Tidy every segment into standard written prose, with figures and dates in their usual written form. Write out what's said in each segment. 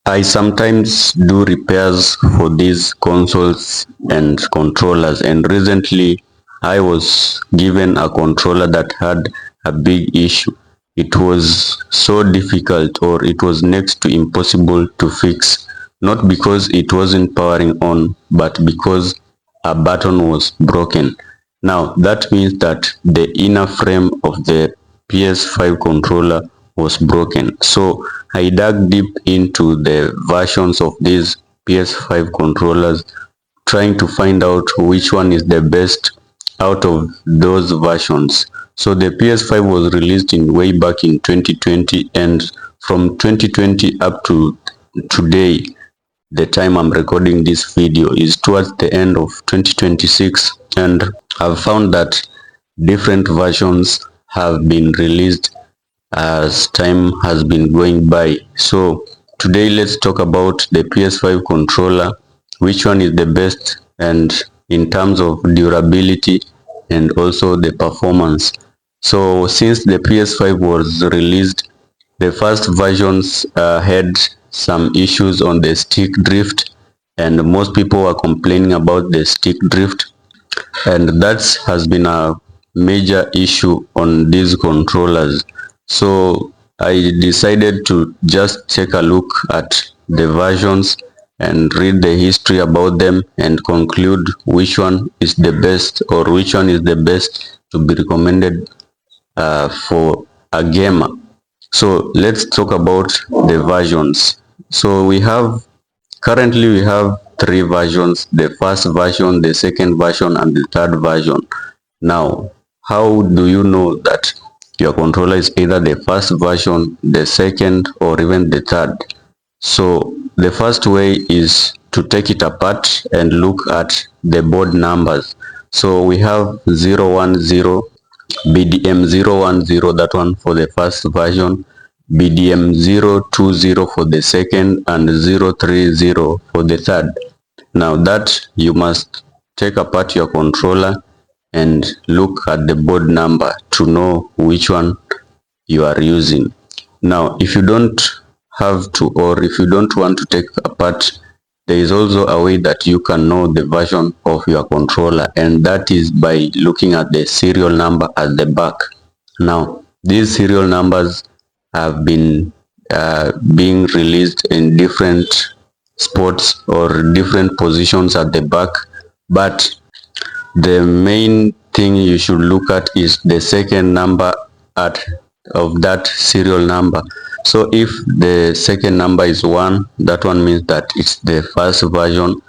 I sometimes do repairs for these consoles and controllers, and recently I was given a controller that had a big issue. It was so difficult, or it was next to impossible to fix, not because it wasn't powering on, but because a button was broken. Now that means that the inner frame of the PS5 controller was broken. So I dug deep into the versions of these PS5 controllers, trying to find out which one is the best out of those versions. So the PS5 was released in way back in 2020, and from 2020 up to today, the time I'm recording this video is towards the end of 2026, and I've found that different versions have been released as time has been going by. So today let's talk about the PS5 controller, which one is the best, and in terms of durability and also the performance. So since the PS5 was released, the first versions had some issues on the stick drift, and most people were complaining about the stick drift, and that has been a major issue on these controllers. So I decided to just take a look at the versions and read the history about them and conclude which one is the best, or which one is the best to be recommended for a gamer. So let's talk about the versions. So currently we have three versions: the first version, the second version, and the third version. Now, how do you know that your controller is either the first version, the second, or even the third? So the first way is to take it apart and look at the board numbers. So we have 010, BDM 010, that one for the first version, BDM 020 for the second, and 030 for the third. Now that you must take apart your controller and look at the board number to know which one you are using. Now, if you don't have to, or if you don't want to take apart, there is also a way that you can know the version of your controller, and that is by looking at the serial number at the back. Now, these serial numbers have been being released in different spots or different positions at the back, but the main thing you should look at is the second number of that serial number. So if the second number is 1, that one means that it's the first version.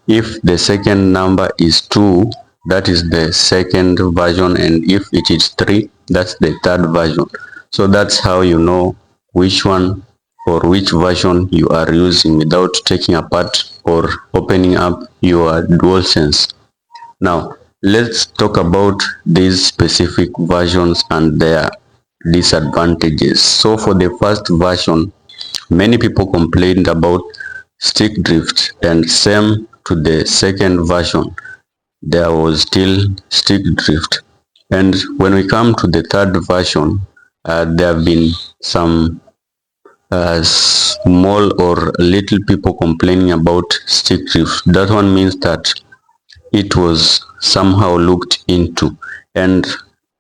If the second number is 2, that is the second version, and if it is 3, that's the third version. So that's how you know which one or which version you are using without taking apart or opening up your DualSense. Now, let's talk about these specific versions and their disadvantages. So for the first version, many people complained about stick drift, and same to the second version, there was still stick drift. And when we come to the third version, there have been some small or little people complaining about stick drift. That one means that it was somehow looked into, and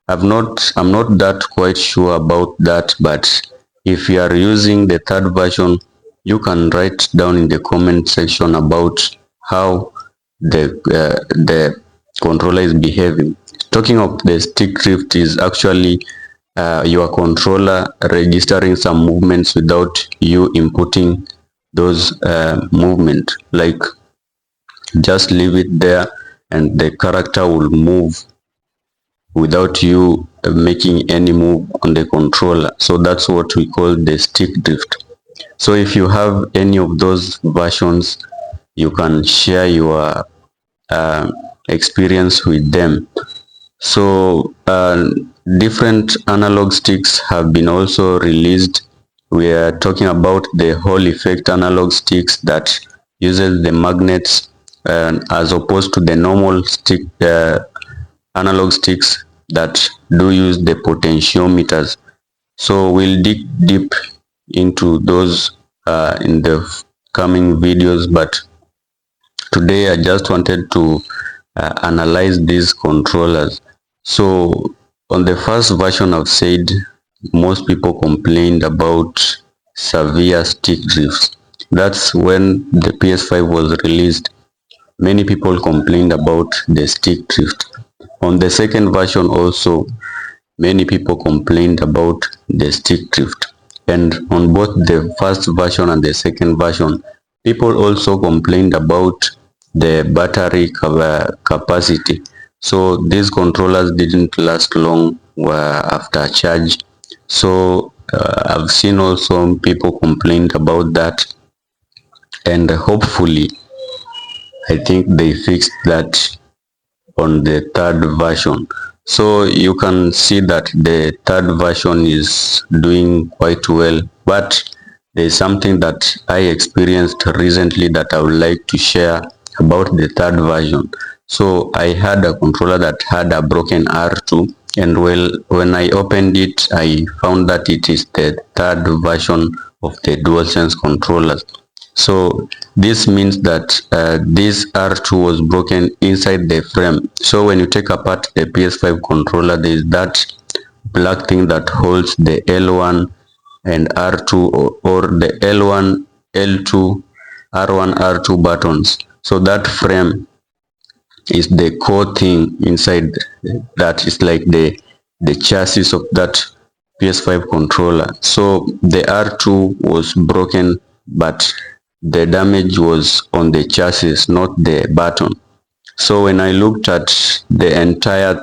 I'm not that quite sure about that, but if you are using the third version, you can write down in the comment section about how the controller is behaving. Talking of the stick drift is actually your controller registering some movements without you inputting those movement. Like, just leave it there and the character will move without you making any move on the controller. So that's what we call the stick drift. So if you have any of those versions, you can share your experience with them. So different analog sticks have been also released. We are talking about the Hall effect analog sticks that uses the magnets, as opposed to the normal stick analog sticks that do use the potentiometers. So we'll dig deep into those in the coming videos, but today I just wanted to analyze these controllers. So on the first version, I've said most people complained about severe stick drifts. That's when the PS5 was released. Many people complained about the stick drift. On the second version also, many people complained about the stick drift. And on both the first version and the second version, people also complained about the battery capacity. So these controllers didn't last long after charge. So I've seen also people complained about that, and hopefully I think they fixed that on the third version. So you can see that the third version is doing quite well, but there's something that I experienced recently that I would like to share about the third version. So I had a controller that had a broken R2, and when I opened it, I found that it is the third version of the DualSense controllers. So this means that this R2 was broken inside the frame. So when you take apart the PS5 controller, there is that black thing that holds the L1 and R2, or the L1, L2, R1, R2 buttons. So that frame is the core thing inside, that is like the chassis of that PS5 controller. So the R2 was broken, but the damage was on the chassis, not the button. So when I looked at the entire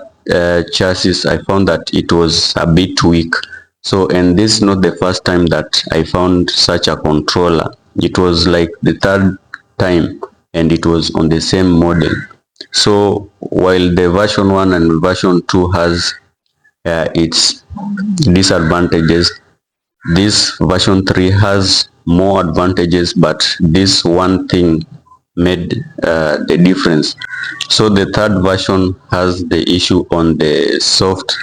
chassis, I found that it was a bit weak. So, and this is not the first time that I found such a controller. It was like the third time, and it was on the same model. So while the version 1 and version 2 has its disadvantages, this version 3 has more advantages, but this one thing made the difference. So the third version has the issue on the soft,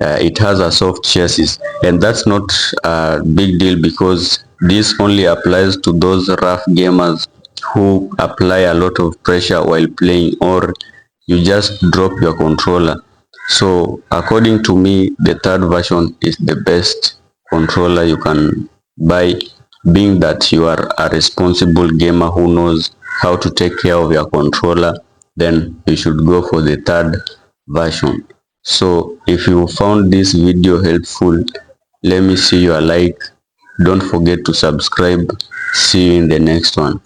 it has a soft chassis, and that's not a big deal because this only applies to those rough gamers who apply a lot of pressure while playing, or you just drop your controller. So according to me, the third version is the best controller you can buy, being that you are a responsible gamer who knows how to take care of your controller. Then you should go for the third version. So if you found this video helpful, let me see your like. Don't forget to subscribe. See you in the next one.